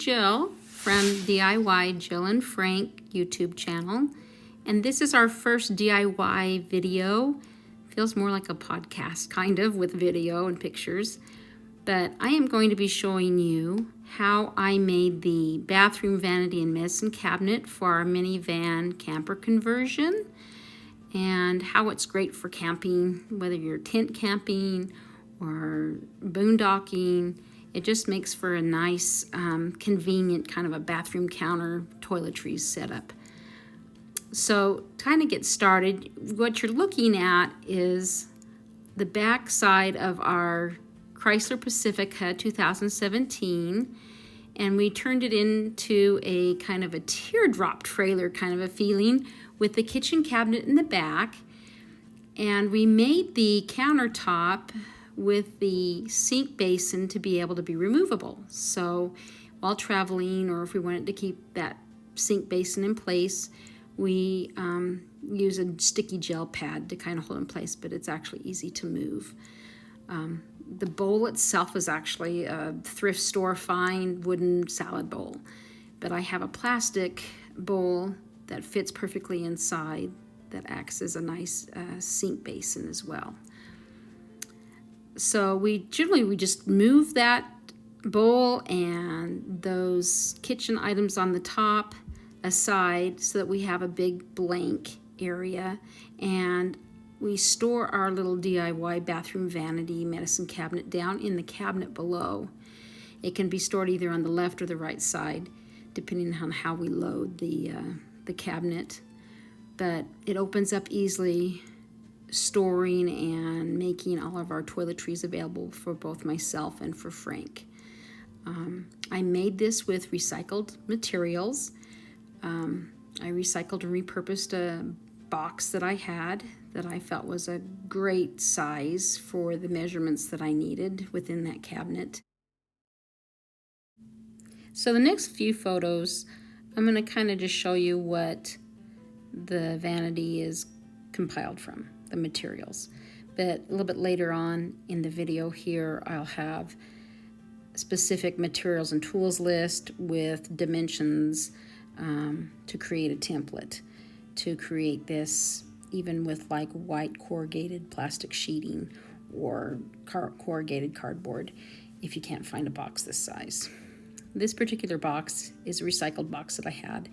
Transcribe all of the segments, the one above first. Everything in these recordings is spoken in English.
Jill from DIY Jill and Frank YouTube channel, and this is our first DIY video. Feels more like a podcast, kind of, with video and pictures. But I am going to be showing you how I made the bathroom vanity and medicine cabinet for our minivan camper conversion, and how it's great for camping, whether you're tent camping or boondocking. It just makes for a nice, convenient kind of a bathroom counter toiletries setup. So, to kind of get started, what you're looking at is the back side of our Chrysler Pacifica 2017, and we turned it into a kind of a teardrop trailer kind of a feeling with the kitchen cabinet in the back. And we made the countertop with the sink basin to be able to be removable. So while traveling, or if we wanted to keep that sink basin in place, we use a sticky gel pad to kind of hold in place, but it's actually easy to move. The bowl itself is actually a thrift store find wooden salad bowl, but I have a plastic bowl that fits perfectly inside that acts as a nice sink basin as well. So we just move that bowl and those kitchen items on the top aside so that we have a big blank area, and we store our little DIY bathroom vanity medicine cabinet down in the cabinet below. It can be stored either on the left or the right side, depending on how we load the cabinet. But it opens up easily, storing and making all of our toiletries available for both myself and for Frank. I made this with recycled materials. I recycled and repurposed a box that I had that I felt was a great size for the measurements that I needed within that cabinet. So the next few photos, I'm going to kind of just show you what the vanity is compiled from, the materials. But a little bit later on in the video here, I'll have specific materials and tools list with dimensions to create a template, to create this even with like white corrugated plastic sheeting or corrugated cardboard if you can't find a box this size. This particular box is a recycled box that I had.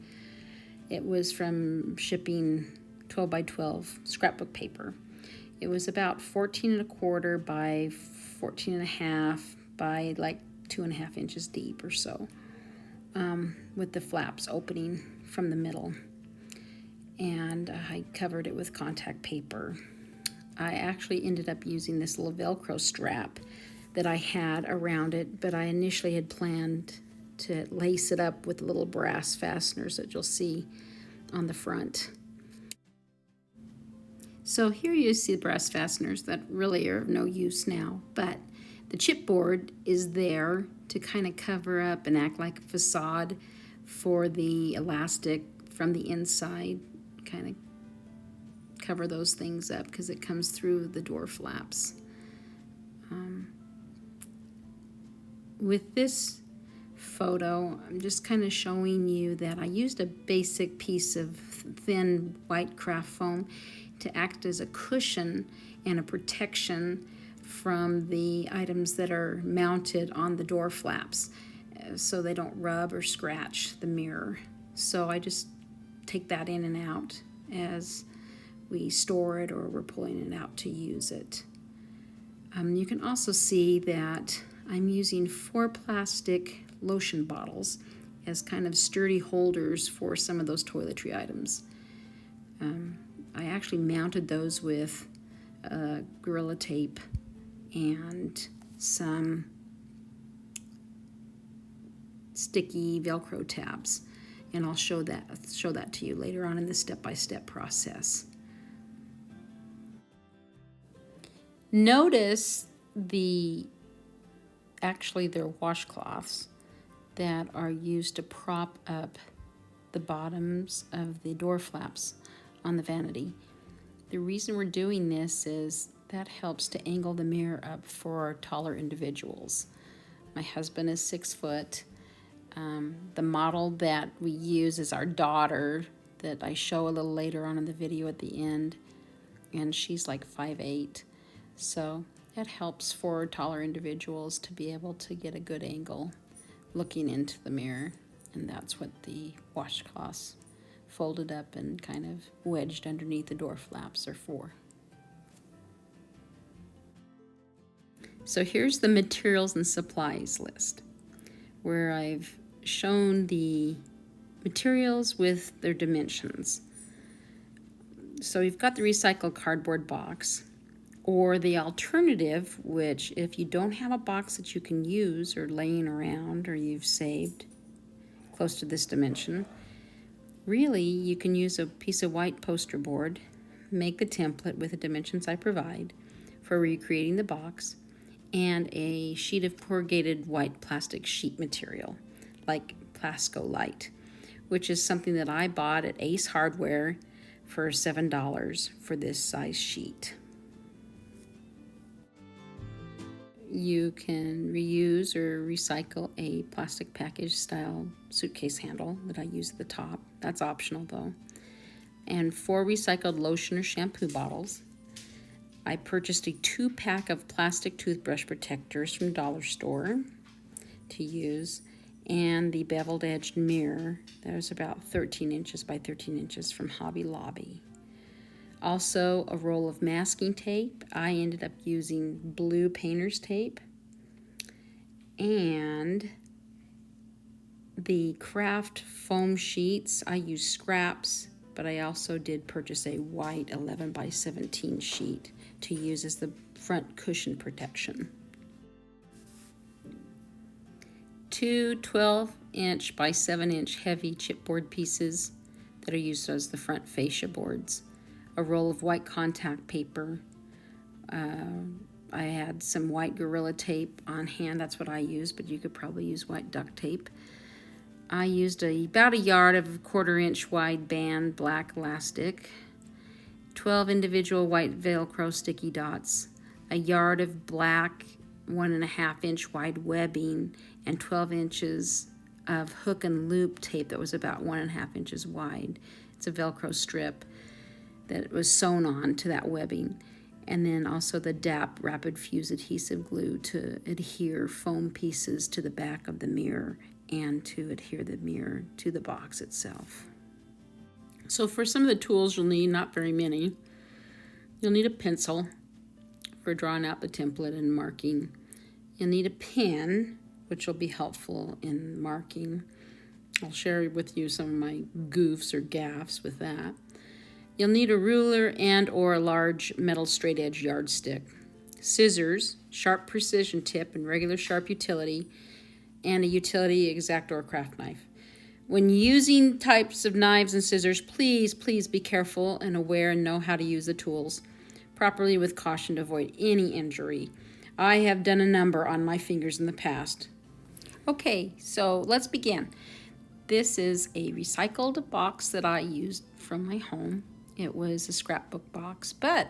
It was from shipping 12 by 12 scrapbook paper. It was about 14.25 by 14.5 by like 2.5 inches deep or so, with the flaps opening from the middle. And I covered it with contact paper. I actually ended up using this little Velcro strap that I had around it, but I initially had planned to lace it up with little brass fasteners that you'll see on the front. So here you see the brass fasteners that really are of no use now, but the chipboard is there to kind of cover up and act like a facade for the elastic from the inside, kind of cover those things up because it comes through the door flaps. With this photo, I'm just kind of showing you that I used a basic piece of thin white craft foam to act as a cushion and a protection from the items that are mounted on the door flaps so they don't rub or scratch the mirror. So I just take that in and out as we store it or we're pulling it out to use it. You can also see that I'm using 4 plastic lotion bottles as kind of sturdy holders for some of those toiletry items. I actually mounted those with Gorilla Tape and some sticky Velcro tabs, and I'll show that to you later on in the step-by-step process. Notice they're washcloths that are used to prop up the bottoms of the door flaps on the vanity. The reason we're doing this is that helps to angle the mirror up for taller individuals. My husband is 6 foot. model that we use is our daughter that I show a little later on in the video at the end, and she's like 5'8", so it helps for taller individuals to be able to get a good angle looking into the mirror. And that's what the washcloths folded up and kind of wedged underneath the door flaps are for. So here's the materials and supplies list, where I've shown the materials with their dimensions. So you've got the recycled cardboard box, or the alternative, which if you don't have a box that you can use or laying around or you've saved close to this dimension, really you can use a piece of white poster board, make the template with the dimensions I provide for recreating the box, and a sheet of corrugated white plastic sheet material like Plascolite, which is something that I bought at Ace Hardware for $7 for this size sheet. You can reuse or recycle a plastic package style suitcase handle that I use at the top. That's optional though. And 4 recycled lotion or shampoo bottles. I purchased a 2-pack of plastic toothbrush protectors from Dollar Store to use, and the beveled edged mirror that was about 13 inches by 13 inches from Hobby Lobby. Also a roll of masking tape. I ended up using blue painter's tape, and the craft foam sheets. I used scraps, but I also did purchase a white 11 by 17 sheet to use as the front cushion protection. 2 12-inch by 7-inch heavy chipboard pieces that are used as the front fascia boards. A roll of white contact paper. I had some white Gorilla tape on hand. That's what I used, but you could probably use white duct tape. I used about a yard of 1/4-inch wide band black elastic, 12 individual white Velcro sticky dots, a yard of black 1.5-inch wide webbing, and 12 inches of hook and loop tape that was about 1.5 inches wide. It's a Velcro strip that was sewn on to that webbing. And then also the DAP rapid fuse adhesive glue to adhere foam pieces to the back of the mirror and to adhere the mirror to the box itself. So for some of the tools you'll need, not very many, you'll need a pencil for drawing out the template and marking. You'll need a pen, which will be helpful in marking. I'll share with you some of my goofs or gaffes with that. You'll need a ruler and or a large metal straight edge yardstick, scissors, sharp precision tip and regular sharp utility, and a utility X-Acto or craft knife. When using types of knives and scissors, please be careful and aware and know how to use the tools properly with caution to avoid any injury. I have done a number on my fingers in the past. Okay, so let's begin. This is a recycled box that I used from my home. It was a scrapbook box, but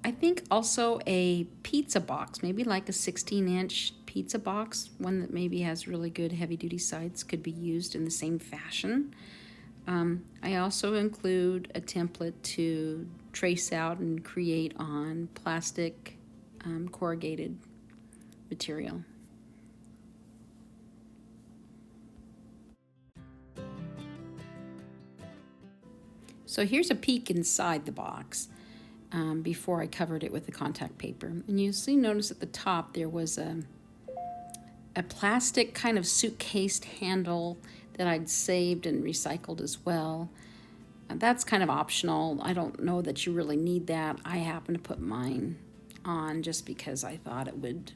I think also a pizza box, maybe like a 16-inch pizza box, one that maybe has really good heavy-duty sides, could be used in the same fashion. I also include a template to trace out and create on plastic corrugated material. So here's a peek inside the box before I covered it with the contact paper. And you'll see, notice at the top there was a plastic kind of suitcase handle that I'd saved and recycled as well. That's kind of optional. I don't know that you really need that. I happen to put mine on just because I thought it would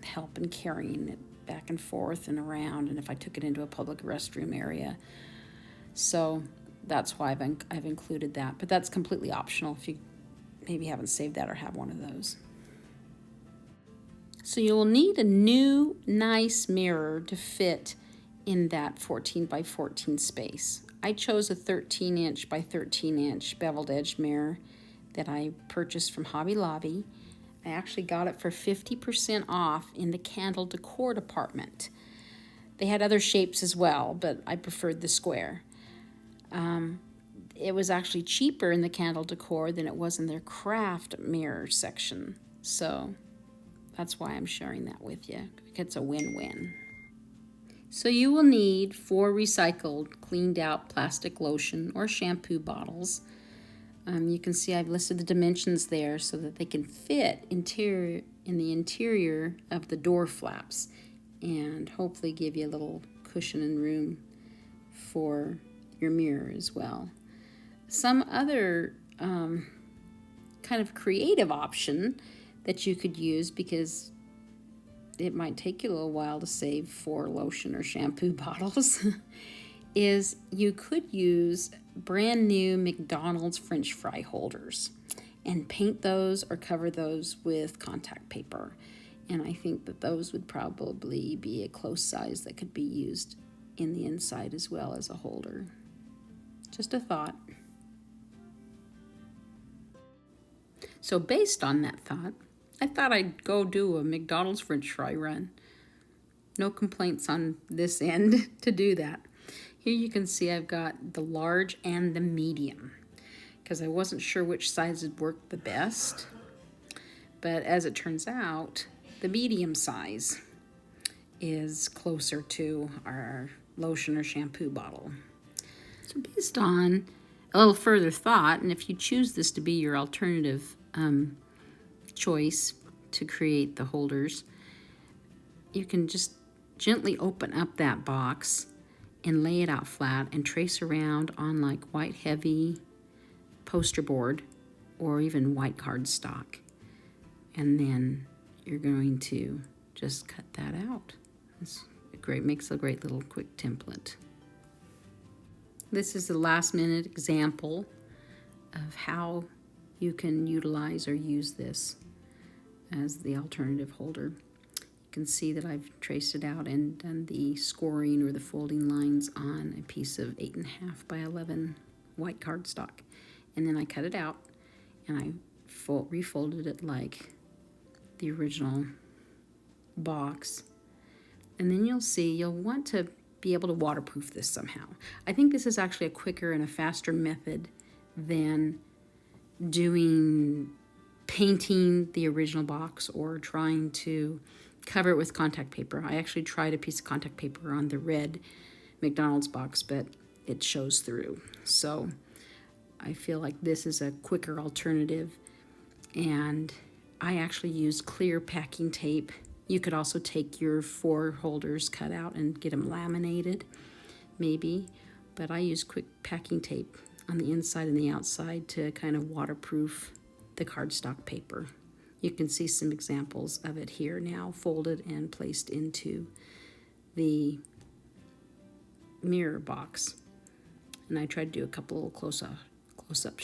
help in carrying it back and forth and around, and if I took it into a public restroom area. So that's why I've included that, but that's completely optional if you maybe haven't saved that or have one of those. So you'll need a new nice mirror to fit in that 14 by 14 space. I chose a 13-inch by 13-inch beveled edged mirror that I purchased from Hobby Lobby. I actually got it for 50% off in the candle decor department. They had other shapes as well, but I preferred the square. It was actually cheaper in the candle decor than it was in their craft mirror section. So that's why I'm sharing that with you. It's a win-win. So you will need 4 recycled, cleaned out plastic lotion or shampoo bottles. You can see I've listed the dimensions there so that they can fit in the interior of the door flaps and hopefully give you a little cushion and room for your mirror as well. Some other kind of creative option that you could use, because it might take you a little while to save 4 lotion or shampoo bottles, is you could use brand new McDonald's French fry holders and paint those or cover those with contact paper. And I think that those would probably be a close size that could be used in the inside as well as a holder. Just a thought. So based on that thought, I thought I'd go do a McDonald's French fry run. No complaints on this end to do that. Here you can see I've got the large and the medium, because I wasn't sure which size would work the best. But as it turns out, the medium size is closer to our lotion or shampoo bottle. So based on a little further thought, and if you choose this to be your alternative choice to create the holders, you can just gently open up that box and lay it out flat and trace around on like white heavy poster board or even white cardstock. And then you're going to just cut that out. Makes a great little quick template. This is the last minute example of how you can utilize or use this as the alternative holder. You can see that I've traced it out and done the scoring or the folding lines on a piece of 8.5 by 11 white cardstock. And then I cut it out and I refolded it like the original box. And then you'll see you'll want to be able to waterproof this somehow. I think this is actually a quicker and a faster method than painting the original box or trying to cover it with contact paper. I actually tried a piece of contact paper on the red McDonald's box, but it shows through. So I feel like this is a quicker alternative, and I actually used clear packing tape. You could also take your 4 holders cut out and get them laminated, maybe, but I used quick packing tape on the inside and the outside to kind of waterproof the cardstock paper. You can see some examples of it here now, folded and placed into the mirror box. And I tried to do a couple of close-up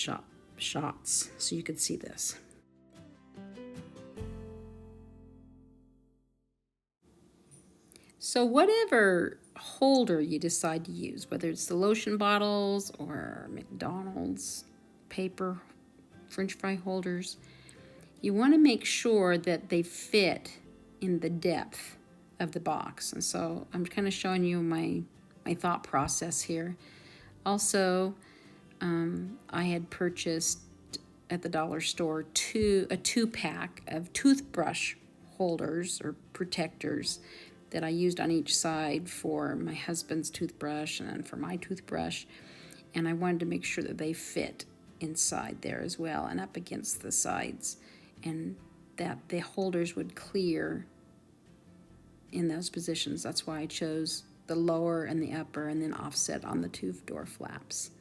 shots so you could see this. So whatever holder you decide to use, whether it's the lotion bottles or McDonald's paper French fry holders, you want to make sure that they fit in the depth of the box. And so I'm kind of showing you my thought process here. Also, I had purchased at the dollar store a 2-pack of toothbrush holders or protectors that I used on each side for my husband's toothbrush and then for my toothbrush. And I wanted to make sure that they fit inside there as well and up against the sides, and that the holders would clear in those positions. That's why I chose the lower and the upper and then offset on the 2 door flaps.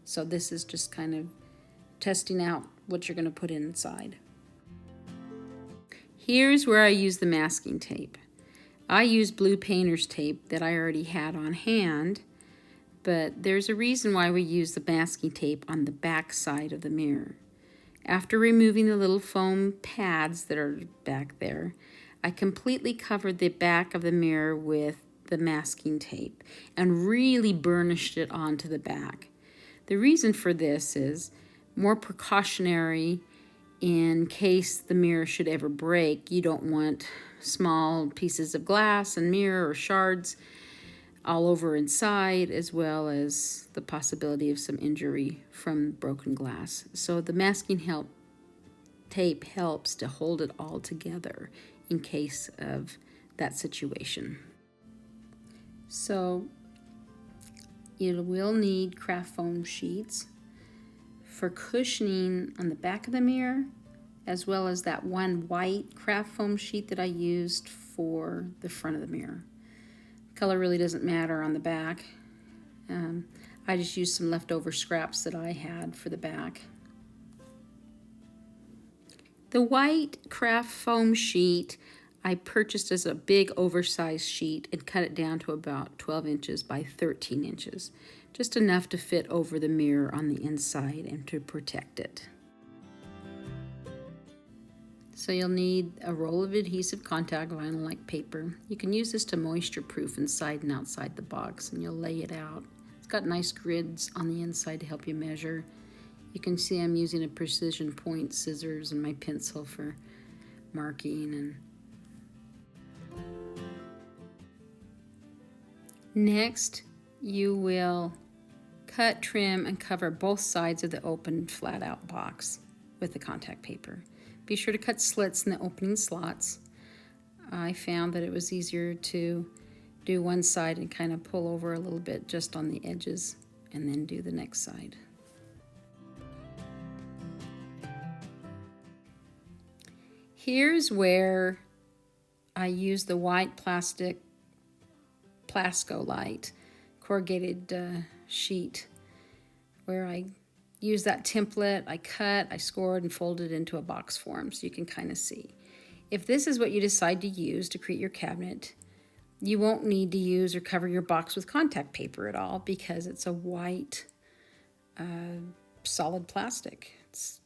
So this is just kind of testing out what you're going to put inside. Here's where I use the masking tape. I used blue painter's tape that I already had on hand, but there's a reason why we use the masking tape on the back side of the mirror. After removing the little foam pads that are back there, I completely covered the back of the mirror with the masking tape and really burnished it onto the back. The reason for this is more precautionary in case the mirror should ever break. You don't want small pieces of glass and mirror or shards all over inside, as well as the possibility of some injury from broken glass. So the masking tape helps to hold it all together in case of that situation. So you will need craft foam sheets for cushioning on the back of the mirror, as well as that one white craft foam sheet that I used for the front of the mirror. Color really doesn't matter on the back. I just used some leftover scraps that I had for the back. The white craft foam sheet I purchased as a big oversized sheet and cut it down to about 12 inches by 13 inches, just enough to fit over the mirror on the inside and to protect it. So you'll need a roll of adhesive contact vinyl-like paper. You can use this to moisture-proof inside and outside the box, and you'll lay it out. It's got nice grids on the inside to help you measure. You can see I'm using a precision point scissors and my pencil for marking. And next, you will cut, trim, and cover both sides of the open flat-out box with the contact paper. Be sure to cut slits in the opening slots. I found that it was easier to do one side and kind of pull over a little bit just on the edges and then do the next side. Here's where I use the white plastic Plasco light corrugated sheet, where I use that template. I cut, I scored, and folded into a box form so you can kind of see. If this is what you decide to use to create your cabinet, you won't need to use or cover your box with contact paper at all because it's a white solid plastic. It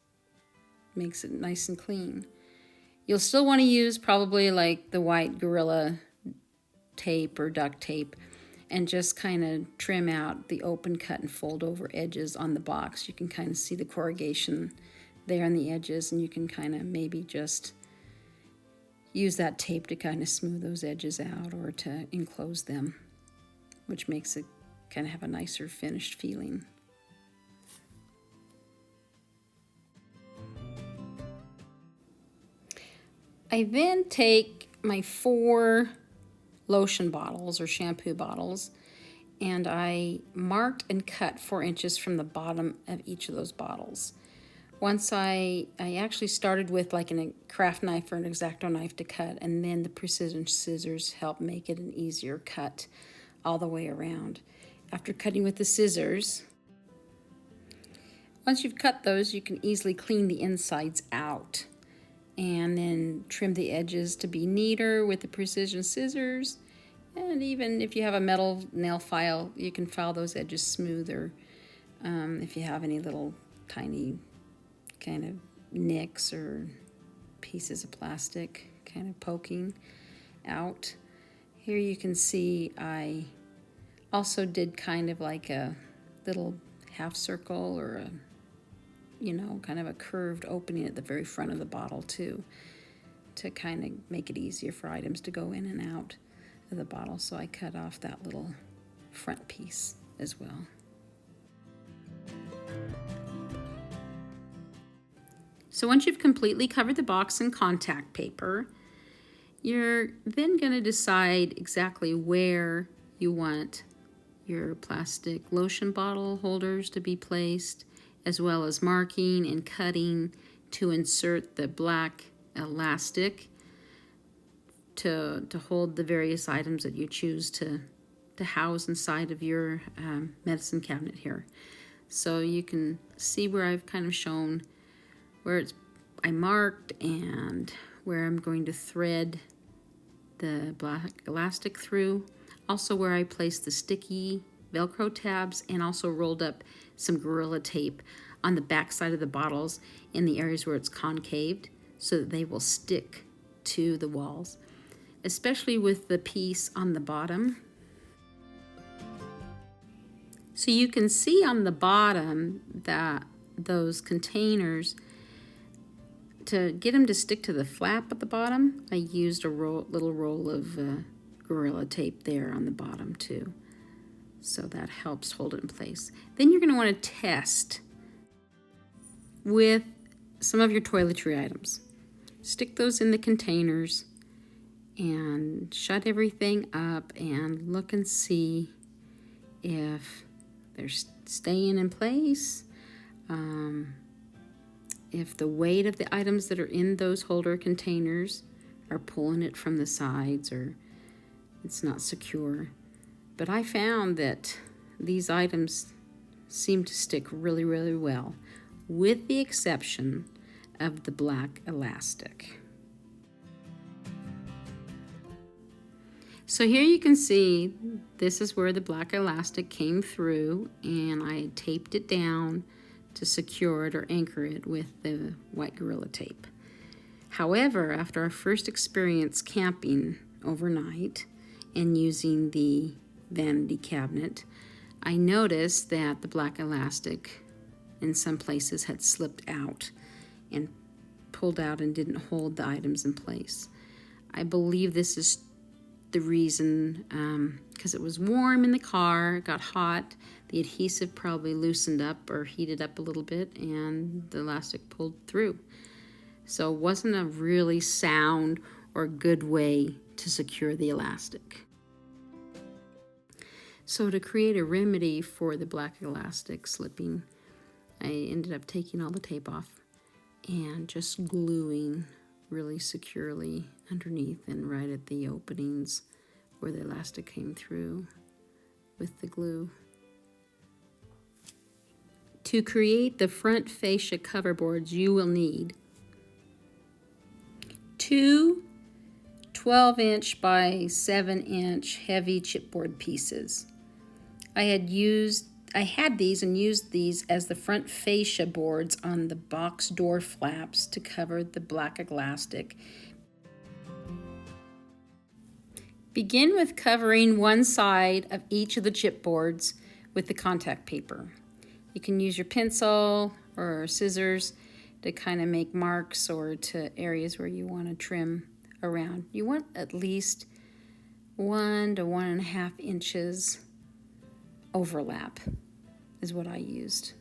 makes it nice and clean. You'll still want to use probably like the white Gorilla tape or duct tape and just kind of trim out the open cut and fold over edges on the box. You can kind of see the corrugation there on the edges, and you can kind of maybe just use that tape to kind of smooth those edges out or to enclose them, which makes it kind of have a nicer finished feeling. I then take my 4 lotion bottles or shampoo bottles, and I marked and cut 4 inches from the bottom of each of those bottles. Once I actually started with like a craft knife or an X-Acto knife to cut, and then the precision scissors help make it an easier cut all the way around. After cutting with the scissors, once you've cut those, you can easily clean the insides out and then trim the edges to be neater with the precision scissors. And even if you have a metal nail file, you can file those edges smoother if you have any little tiny kind of nicks or pieces of plastic kind of poking out. Here you can see I also did kind of like a little half circle or a kind of a curved opening at the very front of the bottle too, to kind of make it easier for items to go in and out of the bottle. So I cut off that little front piece as well. So once you've completely covered the box in contact paper, you're then going to decide exactly where you want your plastic lotion bottle holders to be placed, as well as marking and cutting to insert the black elastic to hold the various items that you choose to house inside of your medicine cabinet here. So you can see where I've kind of shown where I marked and where I'm going to thread the black elastic through. Also where I placed the sticky Velcro tabs, and also rolled up some Gorilla tape on the back side of the bottles in the areas where it's concaved so that they will stick to the walls, especially with the piece on the bottom. So you can see on the bottom that those containers to get them to stick to the flap at the bottom, I used a little roll of Gorilla Tape there on the bottom too. So that helps hold it in place. Then you're going to want to test with some of your toiletry items. Stick those in the containers and shut everything up and look and see if they're staying in place. If the weight of the items that are in those holder containers are pulling it from the sides or it's not secure. But I found that these items seem to stick really, really well, with the exception of the black elastic. So here you can see this is where the black elastic came through, and I taped it down to secure it or anchor it with the white Gorilla Tape. However, after our first experience camping overnight and using the vanity cabinet, I noticed that the black elastic in some places had slipped out and pulled out and didn't hold the items in place. I believe this is the reason, because it was warm in the car, it got hot, the adhesive probably loosened up or heated up a little bit, and the elastic pulled through. So it wasn't a really sound or good way to secure the elastic. So to create a remedy for the black elastic slipping, I ended up taking all the tape off and just gluing really securely underneath and right at the openings where the elastic came through with the glue. To create the front fascia cover boards, you will need two 12-inch by 7-inch heavy chipboard pieces. I had these and used these as the front fascia boards on the box door flaps to cover the black elastic. Begin with covering one side of each of the chipboards with the contact paper. You can use your pencil or scissors to kind of make marks or to areas where you want to trim around. You want at least 1 to 1.5 inches overlap is what I used.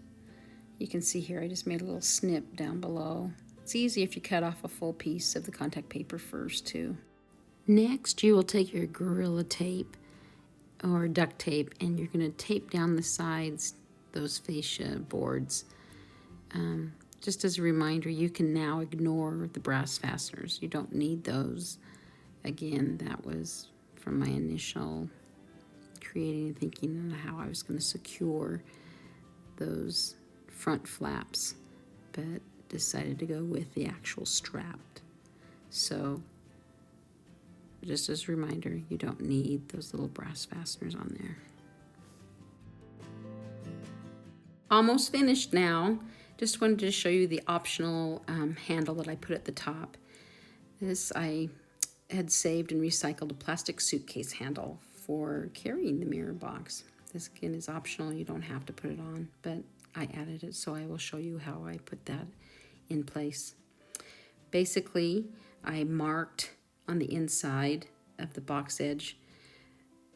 You can see here I just made a little snip down below. It's easy if you cut off a full piece of the contact paper first too. Next, you will take your Gorilla Tape or duct tape and you're going to tape down the sides, those fascia boards. Just as a reminder, you can now ignore the brass fasteners. You don't need those. Again, that was from my initial creating and thinking on how I was going to secure those front flaps, but decided to go with the actual strap. So just as a reminder, you don't need those little brass fasteners on there. Almost finished now. Just wanted to show you the optional handle that I put at the top. This I had saved and recycled a plastic suitcase handle for carrying the mirror box. This again is optional, you don't have to put it on, but I added it, so I will show you how I put that in place. Basically, I marked on the inside of the box edge,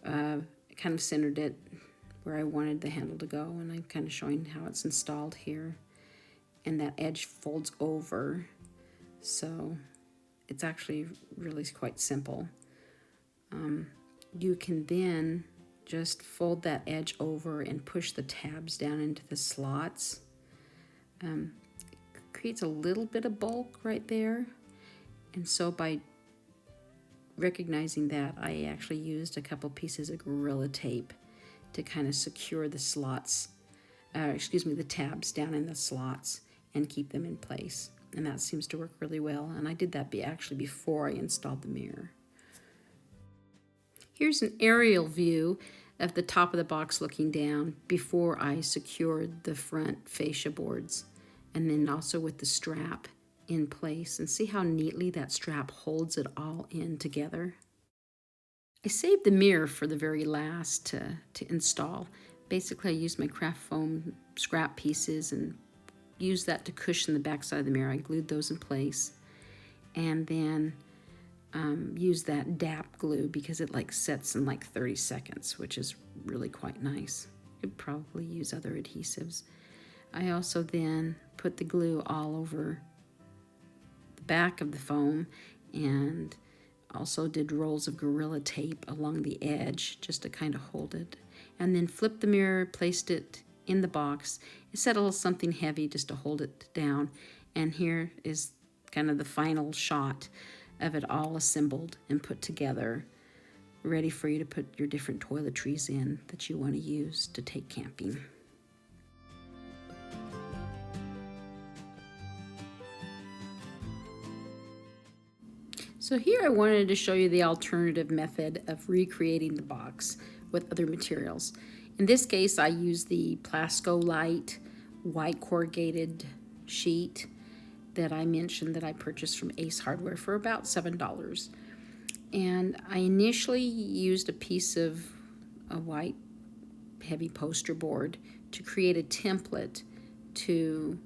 kind of centered it where I wanted the handle to go, and I'm kind of showing how it's installed here. And that edge folds over, so it's actually really quite simple. You can then just fold that edge over and push the tabs down into the slots. It creates a little bit of bulk right there, and so by recognizing that, I actually used a couple pieces of Gorilla Tape to kind of secure the slots, the tabs down in the slots and keep them in place. And that seems to work really well. And I did that actually before I installed the mirror. Here's an aerial view of the top of the box looking down before I secured the front fascia boards, and then also with the strap in place. And see how neatly that strap holds it all in together. I saved the mirror for the very last to install. Basically, I used my craft foam scrap pieces and use that to cushion the backside of the mirror. I glued those in place, and then use that DAP glue because it like sets in like 30 seconds, which is really quite nice. You could probably use other adhesives. I also then put the glue all over the back of the foam, and also did rolls of Gorilla Tape along the edge just to kind of hold it. And then flipped the mirror, placed it in the box. It said a little something heavy just to hold it down. And here is kind of the final shot of it all assembled and put together, ready for you to put your different toiletries in that you want to use to take camping. So here I wanted to show you the alternative method of recreating the box with other materials. In this case, I used the Plascolite white corrugated sheet that I mentioned that I purchased from Ace Hardware for about $7. And I initially used a piece of a white heavy poster board to create a template to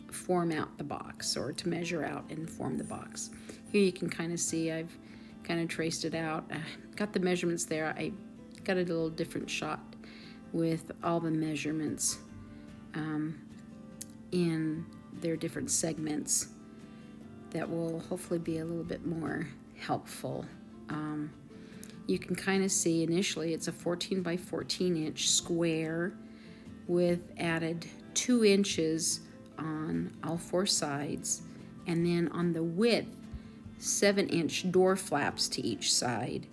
form out the box, or to measure out and form the box. Here you can kind of see I've kind of traced it out. I got the measurements there. I got a little different shot with all the measurements in their different segments that will hopefully be a little bit more helpful. You can kind of see initially it's a 14 by 14 inch square with added 2 inches on all 4 sides, and then on the width 7-inch door flaps to each side,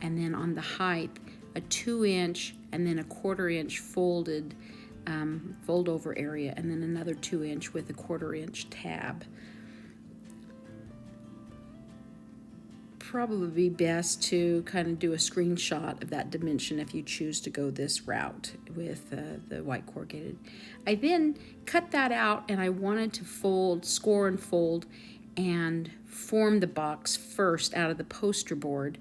and then on the height a 2-inch and then a 1/4 inch folded fold over area, and then another 2-inch with a 1/4 inch tab. Probably be best to kind of do a screenshot of that dimension if you choose to go this route with the white corrugated. I then cut that out, and I wanted to fold, score and fold, and form the box first out of the poster board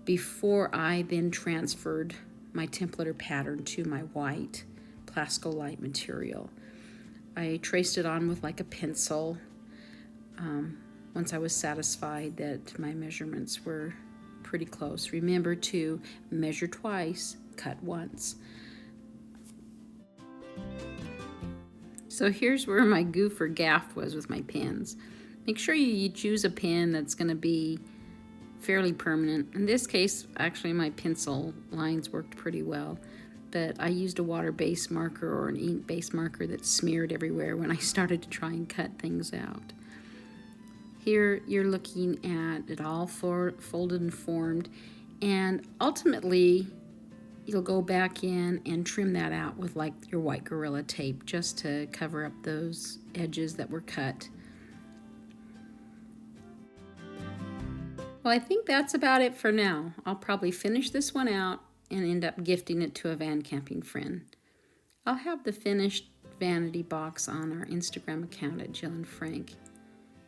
before I then transferred my template or pattern to my white Plascolite material. I traced it on with like a pencil once I was satisfied that my measurements were pretty close. Remember to measure twice, cut once. So here's where my goof or gaff was with my pens. Make sure you choose a pen that's going to be fairly permanent. In this case, actually my pencil lines worked pretty well, but I used a water-based marker or an ink-based marker that smeared everywhere when I started to try and cut things out. Here you're looking at it all folded and formed, and ultimately you'll go back in and trim that out with like your white Gorilla Tape just to cover up those edges that were cut. Well, I think that's about it for now. I'll probably finish this one out and end up gifting it to a van camping friend. I'll have the finished vanity box on our Instagram account at Jill and Frank.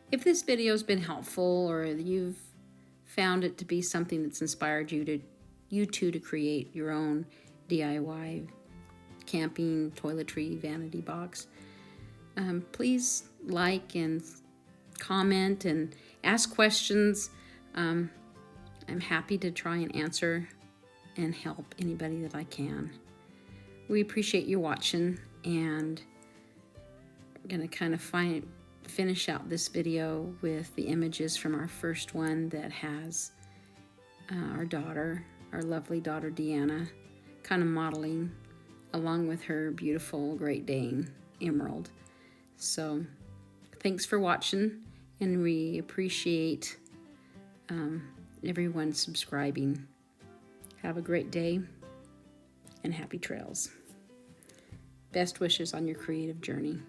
If this video's been helpful, or you've found it to be something that's inspired you to create your own DIY camping toiletry vanity box, please like and comment and ask questions. I'm happy to try and answer and help anybody that I can. We appreciate you watching, and we're going to kind of finish out this video with the images from our first one that has our lovely daughter Deanna, kind of modeling along with her beautiful Great Dane, Emerald. So thanks for watching, and we appreciate everyone subscribing. Have a great day and happy trails. Best wishes on your creative journey.